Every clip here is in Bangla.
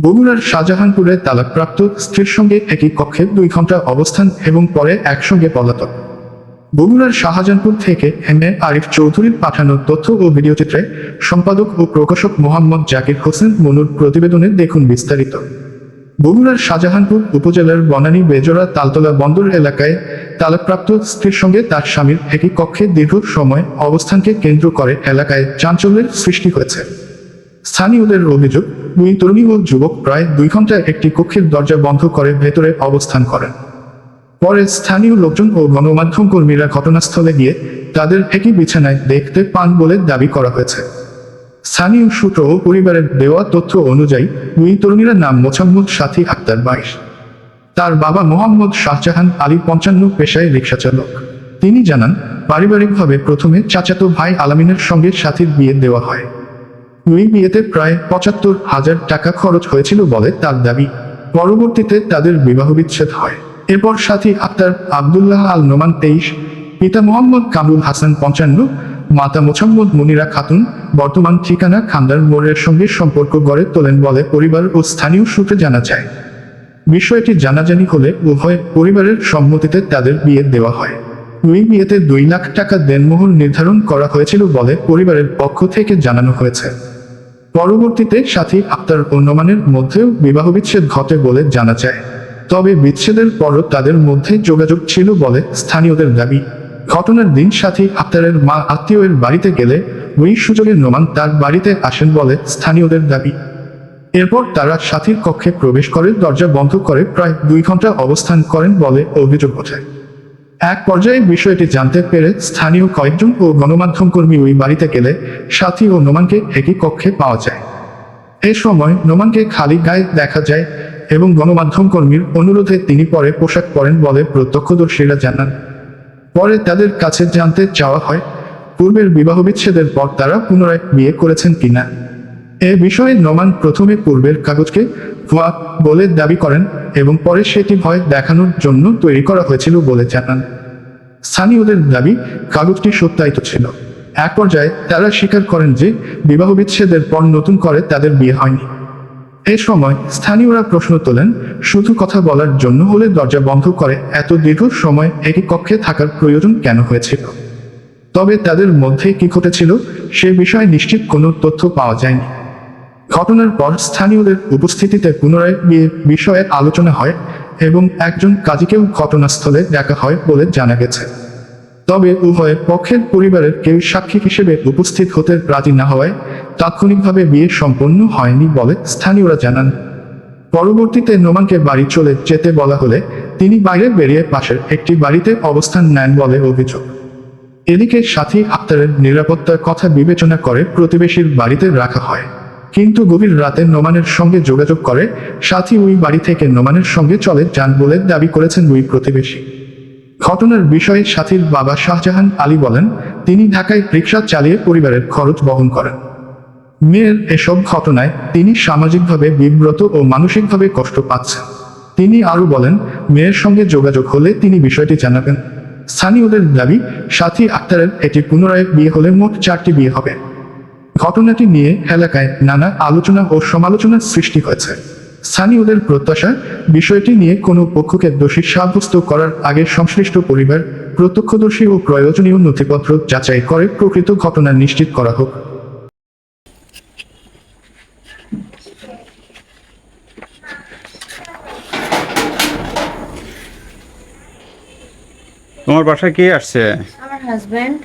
বগুড়ার শাহজাহানপুরে তালাকপ্রাপ্ত স্ত্রীর সঙ্গে একই কক্ষে 2 ঘন্টা অবস্থান এবং পরে একসঙ্গে পলাতক। বগুড়ার শাহজাহানপুর থেকে আরিফ চৌধুরীর পাঠানো তথ্য ও ভিডিওচিত্রে সম্পাদক ও প্রকাশক মোহাম্মদ জাকির হোসেন মনুর প্রতিবেদনে দেখুন বিস্তারিত। বগুড়ার শাহজাহানপুর উপজেলার বনানী বেজোড়া তালতলা বন্দর এলাকায় তালাকপ্রাপ্ত স্ত্রীর সঙ্গে তার স্বামীর একই কক্ষে দীর্ঘ সময় অবস্থানকে কেন্দ্র করে এলাকায় চাঞ্চল্যের সৃষ্টি হয়েছে। স্থানীয়দের অভিযোগ, 2 তরুণী ও যুবক প্রায় 2 ঘন্টা একটি কক্ষের দরজা বন্ধ করে ভেতরে অবস্থান করেন। পরে স্থানীয় লোকজন ও গণমাধ্যম কর্মীরা ঘটনাস্থলে গিয়ে তাদের একই বিছানায় দেখতে পান বলে দাবি করা হয়েছে। স্থানীয় সূত্র ও পরিবারের দেওয়া তথ্য অনুযায়ী 2 তরুণীর নাম মোছাম্মদ সাথী আক্তার 22, তার বাবা মোহাম্মদ শাহজাহান আলী 55, পেশায় রিকশাচালক। তিনি জানান, পারিবারিকভাবে প্রথমে চাচাতো ভাই আলামিনের সঙ্গে সাথীর বিয়ে দেওয়া হয়। ওই বিয়েতে প্রায় 75,000 টাকা খরচ হয়েছিল বলে তার দাবি। পরবর্তীতে তাদের বিবাহবিচ্ছেদ হয়। এরপর সাথী আক্তার আব্দুল্লাহ আল নোমান 23, পিতা মোহাম্মদ কামরুল হাসান 55, মাতা মোছাম্মদ মুনিরা খাতুন বর্তমান ঠিকানা খান্দার মোড়ের সঙ্গে সম্পর্ক গড়ে তোলেন বলে পরিবার ও স্থানীয় সূত্রে জানা যায়। বিষয়টি জানাজানি হলে উভয় পরিবারের সম্মতিতে তাদের বিয়ে দেওয়া হয়। ওই বিয়েতে 2 লাখ টাকা দেনমোহর নির্ধারণ করা হয়েছিল বলে পরিবারের পক্ষ থেকে জানানো হয়েছে। পরবর্তীতে সাথী আক্তার ও নোমানের মধ্যেও বিবাহবিচ্ছেদ ঘটে বলে জানা যায়। তবে বিচ্ছেদের পরও তাদের মধ্যে যোগাযোগ ছিল বলে স্থানীয়দের দাবি। ঘটনার দিন সাথী আক্তারের মা আত্মীয়ের বাড়িতে গেলে ওই সুযোগে নোমান তার বাড়িতে আসেন বলে স্থানীয়দের দাবি। এরপর তারা সাথীর কক্ষে প্রবেশ করে দরজা বন্ধ করে প্রায় 2 ঘন্টা অবস্থান করেন বলে অভিযোগ ওঠে। এক পর্যায়ে বিষয়টি জানতে পেরে স্থানীয় কয়েকজন ও গণমাধ্যম কর্মী ওই বাড়িতে গেলে সাথী ও নোমানকে একই কক্ষে পাওয়া যায়। এ সময় নোমানকে খালি গায়ে দেখা যায় এবং গণমাধ্যম কর্মীর অনুরোধে তিনি পরে পোশাক পরেন বলে প্রত্যক্ষদর্শীরা জানান। পরে তাদের কাছে জানতে চাওয়া হয়, পূর্বের বিবাহবিচ্ছেদের পর তারা পুনরায় বিয়ে করেছেন কিনা। এ বিষয়ে নোমান প্রথমে পূর্বের কাগজকে ভুয়া বলে দাবি করেন এবং পরে সেটি ভয় দেখানোর জন্য তৈরি করা হয়েছিল বলে জানান। স্থানীয়দের দাবি, কাগজটি সত্যায়িত ছিল। এক পর্যায়ে তারা স্বীকার করেন যে বিবাহবিচ্ছেদের পর নতুন করে তাদের বিয়ে হয়নি। এ সময় স্থানীয়রা প্রশ্ন তোলেন, শুধু কথা বলার জন্য হলে দরজা বন্ধ করে এত দীর্ঘ সময় একই কক্ষে থাকার প্রয়োজন কেন হয়েছিল। তবে তাদের মধ্যে কি ঘটেছিল সে বিষয়ে নিশ্চিত কোনো তথ্য পাওয়া যায়নি। ঘটনার পর স্থানীয়দের উপস্থিতিতে পুনরায় বিয়ে বিষয়ে আলোচনা হয় এবং একজন কাজীকেও ঘটনাস্থলে দেখা হয় বলে জানা গেছে। তবে উভয় পক্ষের পরিবারের কেউ সাক্ষী হিসেবে উপস্থিত হতে রাজি না হওয়ায় তাৎক্ষণিকভাবে বিয়ে সম্পন্ন হয়নি বলে স্থানীয়রা জানান। পরবর্তীতে নোমানকে বাড়ি চলে যেতে বলা হলে তিনি বাইরে বেরিয়ে পাশের একটি বাড়িতে অবস্থান নেন বলে অভিযোগ। এদিকে সাথী আক্তারের নিরাপত্তার কথা বিবেচনা করে প্রতিবেশীর বাড়িতে রাখা হয়, কিন্তু গভীর রাতে নোমানের সঙ্গে যোগাযোগ করে সাথী ওই বাড়ি থেকে নোমানের সঙ্গে চলে যান বলে দাবি করেছেন ওই প্রতিবেশী। ঘটনার বিষয়ে সাথীর বাবা শাহজাহান আলী বলেন, তিনি ঢাকায় রিকশা চালিয়ে পরিবারের খরচ বহন করেন। মেয়ের এসব ঘটনায় তিনি সামাজিকভাবে বিব্রত ও মানসিকভাবে কষ্ট পাচ্ছেন। তিনি আরও বলেন, মেয়ের সঙ্গে যোগাযোগ হলে তিনি বিষয়টি জানাবেন। স্থানীয়দের দাবি, সাথী আক্তারের এটি পুনরায় বিয়ে হলে মোট 4টি বিয়ে হবে। ঘটনাটি নিয়ে এলাকায় নানা আলোচনা ও সমালোচনার সৃষ্টি হয়েছে। স্থানীয়দের প্রত্যাশা, বিষয়টি নিয়ে কোনো পক্ষকে দোষী সাব্যস্ত করার আগে সংশ্লিষ্ট পরিবার, প্রত্যক্ষদর্শী ও প্রয়োজনীয় নথিপত্র যাচাই করে প্রকৃত ঘটনা নিশ্চিত করা হোক। তোমার বাসায় কে আসছে? আমার হাজবেন্ড।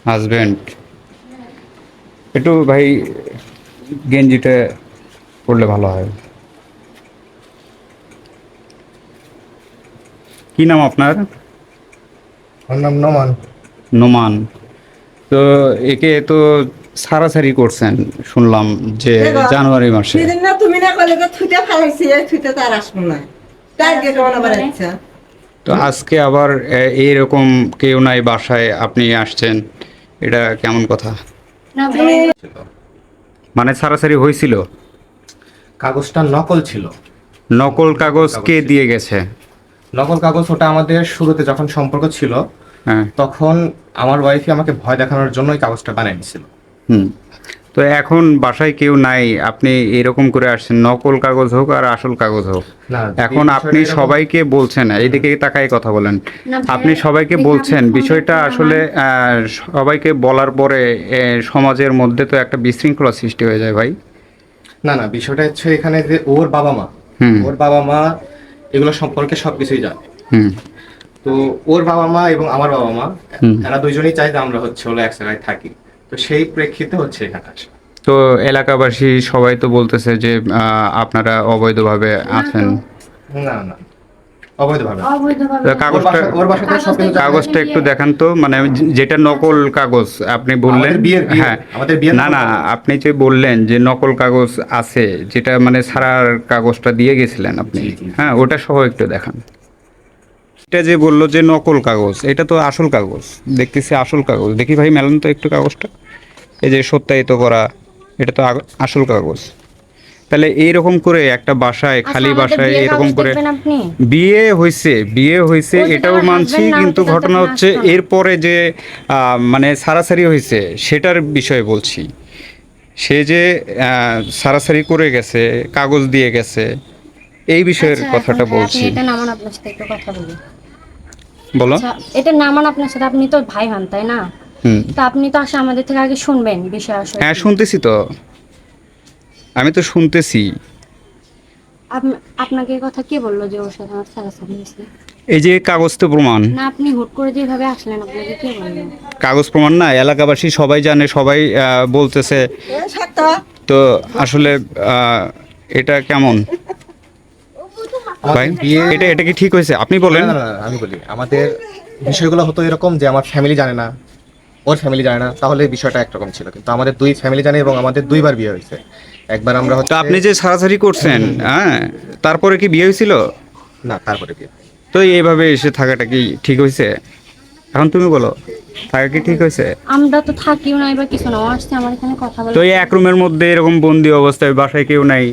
হাজবেন্ড, একটু ভাই গেঞ্জিটা পরলে ভালো হয়। কি নাম আপনার? আমার নাম নোমান। নোমান। তো একে তো সারাসারি করছেন শুনলাম যে জানুয়ারি মাসে। সেদিন না তুমি না কলে তো ছুটে ফেলাইছি, ছুটে তার আসবো না, তার গেট বানাবার ইচ্ছা। তো আজকে আবার এইরকম কেউ নাই বাসায়, আপনি আসছেন, এটা কেমন কথা? মানে সারাসারি হয়েছিল? কাগজটা নকল ছিল। নকল কাগজ কে দিয়ে গেছে? নকল কাগজ ওটা আমাদের শুরুতে যখন সম্পর্ক ছিল হ্যাঁ। তখন আমার ওয়াইফই আমাকে ভয় দেখানোর জন্য এই কাগজটা বানিয়ে দিয়েছিল। হুম। তো এখন বাসায় কেউ নাই, আপনি এরকম করে আসছেন, নকল কাগজ হোক আর আসল কাগজ হোক, না, এখন এই আপনি বিষয়টা এরকম- সবাইকে বলছেন, এইদিকে তাকাই কথা বলেন, না ভাই, আপনি সবাইকে দেখে বলছেন, আপনি ফোন বিষয়টা করতে আসলে সবাইকে বলার পরে সমাজের মধ্যে তো একটা বিশৃঙ্খলা সৃষ্টি হয়ে যায় ভাই। না না, বিষয়টা হচ্ছে এখানে যে ওর বাবা মা, হুম। ওর বাবা মা এগুলো সম্পর্কে সবকিছুই জানে। হুম। তো ওর বাবা মা এবং আমার বাবা মা হুম। এরা দুইজনই চাই যে আমরা হচ্ছে হলো এক জায়গায় থাকি। তো সেই প্রেক্ষিতে হচ্ছে এখানে আসা। তো এলাকাবাসী সবাই তো বলতেছে যে আপনারা অবৈধভাবে আছেন। না না, অবৈধভাবে না। অবৈধভাবে তো কাগজটা ওর বাসাতে সব কিছু জানে। কাগজটা একটু দেখান তো, মানে যেটা নকল কাগজ আপনি বললেন। আমাদের বিয়ের- হ্যাঁ, আমাদের বিয়ের না নকল না, কাগজ। আপনি যে বললেন যে নকল কাগজ আছে, যেটা মানে সারার কাগজটা দিয়ে গেছিলেন আপনি, জি, জি। হ্যাঁ ওটা সহ একটু দেখান। এটা যে বললো যে নকল কাগজ, এটা তো আসল কাগজ, দেখতেছি আসল কাগজ, দেখি ভাই মেলান তো একটু কাগজটা, এই যে সত্যায়িত করা, এটা তো আসল কাগজ। তাহলে এইরকম করে একটা বাসায়, আচ্ছা, খালি আমাদের বাসায় বিয়ের এরকম কাগজ করে দেখবেন আপনি? বিয়ে হয়েছে ও যদি এটাও আমার মানছি, husband না কিন্তু হতো, তাহলে ঘটনা আপনি হচ্ছে আসতো না। এরপরে যে মানে সারাসারি হয়েছে সেটার বিষয়ে বলছি। সে যে সারাসারি করে গেছে, কাগজ দিয়ে গেছে, এই বিষয়ের আচ্ছা, কথাটা এখন ভাই, বলছি। আপনি এটা নামান, আপনার সাথে একটু কথা বলি। বলো। আচ্ছা, এটা নামান আপনার সাথে, আপনি তো ভাই হন তাই না? হুম। তো আপনি তো আসলে আমাদের থেকে আগে শুনবেন বিষয় আসলে হ্যাঁ কি। শুনতেছি তো, আমি তো শুনতেছি। আপনাকে এই কথা কে বললো যে ওর সাথে আমার সারাসারি হয়েছে? এই যে কাগজ তো প্রমাণ, না, আপনি হুট করে যেভাবে আসলেন, আপনাকে কে বললো? কাগজ প্রমাণ না, এলাকাবাসী সবাই জানে, সবাই বলতেছে। এ সত্য তো আসলে এটা কেমন ভাই? আমাদের বিয়ে এটা কি ঠিক হয়েছে আপনি বলেন? না, না, না, আমি বলি, আমাদের বিষয়গুলো হতো এরকম যে আমার ফ্যামিলি জানে না, ওর ফ্যামিলি জানে না, তাহলে বিষয়টা একরকম ছিল। কিন্তু আমাদের দুই ফ্যামিলি জানে এবং আমাদের দুইবার বিয়ে হয়েছে। একবার আমরা তো হচ্ছে আপনি যে সারাসারি করছেন, হ্যাঁ, তারপরে কি বিয়ে হয়েছিল? না, তারপরে বিয়ে। তো এইভাবে এসে থাকাটা কি ঠিক হয়েছে? এখন তুমি বলো, থাকা কি ঠিক হয়েছে? আমরা তো থাকিও নাই বা কিছু না, ও আসছে আমার এখানে কথা বলে। তো এই এক রুমের মধ্যে এরকম বন্দি অবস্থায়, বাসায় কেউ নাই,